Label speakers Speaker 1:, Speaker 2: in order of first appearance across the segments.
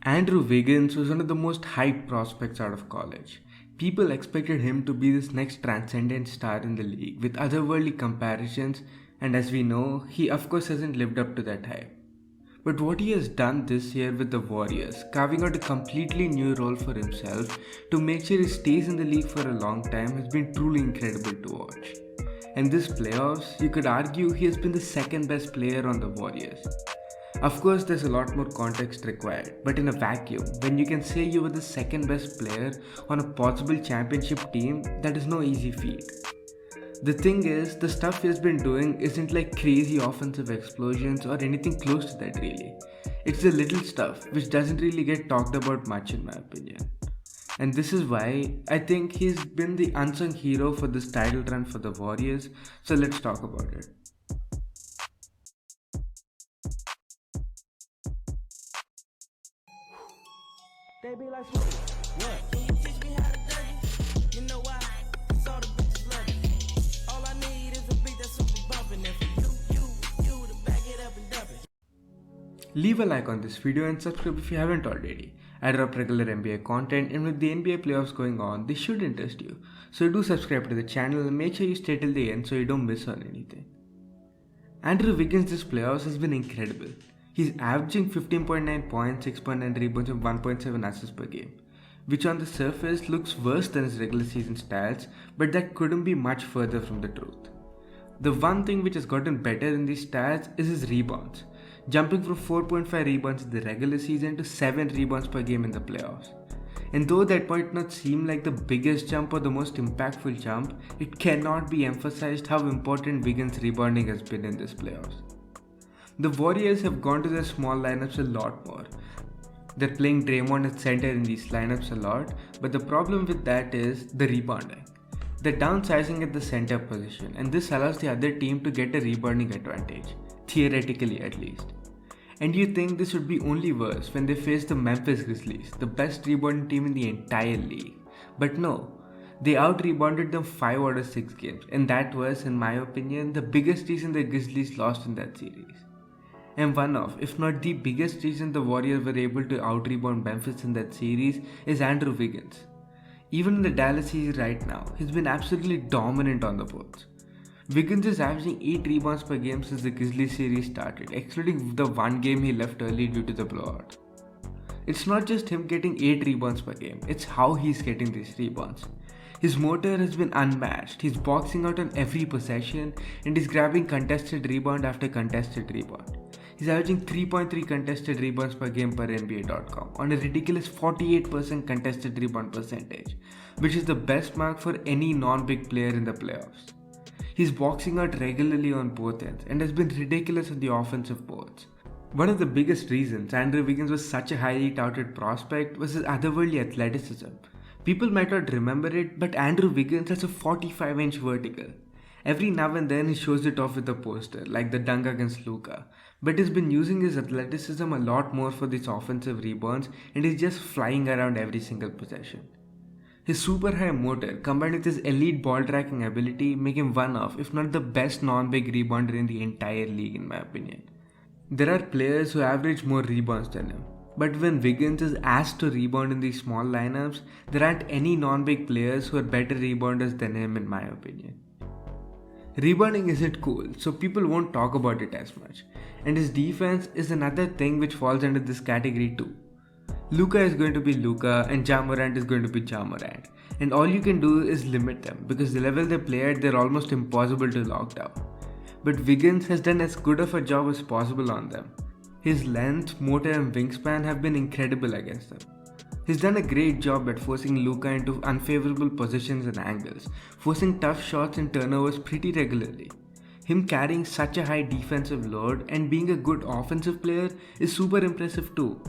Speaker 1: Andrew Wiggins was one of the most hyped prospects out of college. People expected him to be this next transcendent star in the league with otherworldly comparisons, and as we know, he of course hasn't lived up to that hype. But what he has done this year with the Warriors, carving out a completely new role for himself to make sure he stays in the league for a long time, has been truly incredible to watch. And this playoffs, you could argue he has been the second best player on the Warriors. Of course, there's a lot more context required, but in a vacuum, when you can say you were the second best player on a possible championship team, that is no easy feat. The thing is, the stuff he has been doing isn't like crazy offensive explosions or anything close to that really. It's the little stuff which doesn't really get talked about much in my opinion. And this is why I think he's been the unsung hero for this title run for the Warriors, so let's talk about it.
Speaker 2: They be like, what? Can you teach me how to dirty? You know why? Cause all the bitches love it. All I need is a beat that's super bumpin'. And for you to back it up and dump it.
Speaker 1: Leave a like on this video and subscribe if you haven't already. I drop regular NBA content, and with the NBA playoffs going on, this should interest you. So do subscribe to the channel and make sure you stay till the end so you don't miss on anything. Andrew Wiggins this playoffs has been incredible. He's averaging 15.9 points, 6.9 rebounds and 1.7 assists per game, which on the surface looks worse than his regular season stats, but that couldn't be much further from the truth. The one thing which has gotten better in these stats is his rebounds, jumping from 4.5 rebounds in the regular season to 7 rebounds per game in the playoffs. And though that might not seem like the biggest jump or the most impactful jump, it cannot be emphasized how important Wiggins' rebounding has been in this playoffs. The Warriors have gone to their small lineups a lot more. They're playing Draymond at center in these lineups a lot, but the problem with that is the rebounding. They're downsizing at the center position, and this allows the other team to get a rebounding advantage, theoretically at least. And you think this would be only worse when they face the Memphis Grizzlies, the best rebounding team in the entire league. But no, they out-rebounded them 5 out of 6 games, and that was, in my opinion, the biggest reason the Grizzlies lost in that series. And one of, if not the biggest reason the Warriors were able to out-rebound Memphis in that series is Andrew Wiggins. Even in the Dallas series right now, he's been absolutely dominant on the boards. Wiggins is averaging 8 rebounds per game since the Grizzlies series started, excluding the one game he left early due to the blowout. It's not just him getting 8 rebounds per game, it's how he's getting these rebounds. His motor has been unmatched, he's boxing out on every possession and he's grabbing contested rebound after contested rebound. He's averaging 3.3 contested rebounds per game per NBA.com on a ridiculous 48% contested rebound percentage, which is the best mark for any non-big player in the playoffs. He's boxing out regularly on both ends and has been ridiculous on the offensive boards. One of the biggest reasons Andrew Wiggins was such a highly touted prospect was his otherworldly athleticism. People might not remember it, but Andrew Wiggins has a 45-inch vertical. Every now and then he shows it off with a poster, like the dunk against Luka, but he's been using his athleticism a lot more for these offensive rebounds and he's just flying around every single possession. His super high motor combined with his elite ball tracking ability make him one of, if not the best non-big rebounder in the entire league in my opinion. There are players who average more rebounds than him, but when Wiggins is asked to rebound in these small lineups, there aren't any non-big players who are better rebounders than him in my opinion. Rebounding isn't cool, so people won't talk about it as much, and his defense is another thing which falls under this category too. Luka is going to be Luka and Ja Morant is going to be Ja Morant, and all you can do is limit them because the level they play at, they're almost impossible to lock down. But Wiggins has done as good of a job as possible on them. His length, motor and wingspan have been incredible against them. He's done a great job at forcing Luka into unfavorable positions and angles, forcing tough shots and turnovers pretty regularly. Him carrying such a high defensive load and being a good offensive player is super impressive too.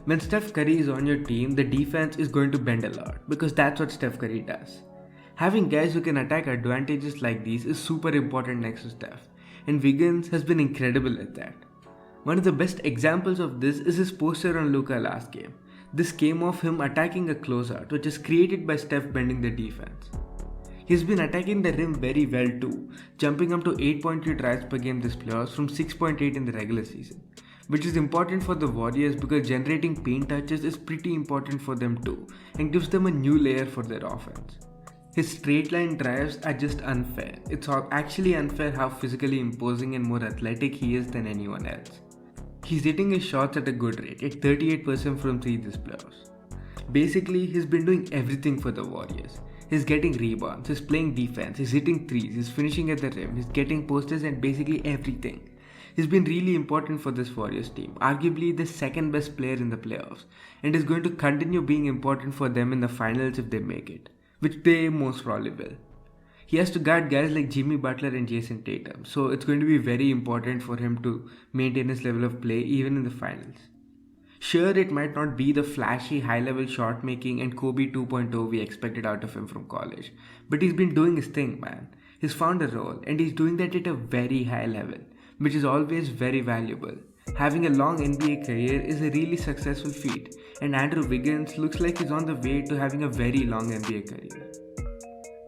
Speaker 1: When Steph Curry is on your team, the defense is going to bend a lot because that's what Steph Curry does. Having guys who can attack advantages like these is super important next to Steph, and Wiggins has been incredible at that. One of the best examples of this is his poster on Luka last game. This came off him attacking a closeout, which is created by Steph bending the defense. He's been attacking the rim very well too, jumping up to 8.2 tries per game this playoffs from 6.8 in the regular season. which is important for the Warriors because generating paint touches is pretty important for them too and gives them a new layer for their offense. His straight line drives are just unfair. It's actually unfair how physically imposing and more athletic he is than anyone else. He's hitting his shots at a good rate, at 38% from 3 this playoffs. Basically, he's been doing everything for the Warriors. He's getting rebounds, he's playing defense, he's hitting threes, he's finishing at the rim, he's getting posters and basically everything. He's been really important for this Warriors team, arguably the second best player in the playoffs, and is going to continue being important for them in the finals if they make it, which they most probably will. He has to guard guys like Jimmy Butler and Jason Tatum, so it's going to be very important for him to maintain his level of play even in the finals. Sure, it might not be the flashy high-level shot making and Kobe 2.0 we expected out of him from college, but he's been doing his thing, man. He's found a role and he's doing that at a very high level, which is always very valuable. Having a long NBA career is a really successful feat, and Andrew Wiggins looks like he's on the way to having a very long NBA career.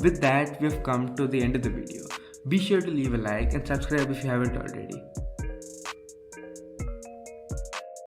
Speaker 1: With that, we have come to the end of the video. Be sure to leave a like and subscribe if you haven't already.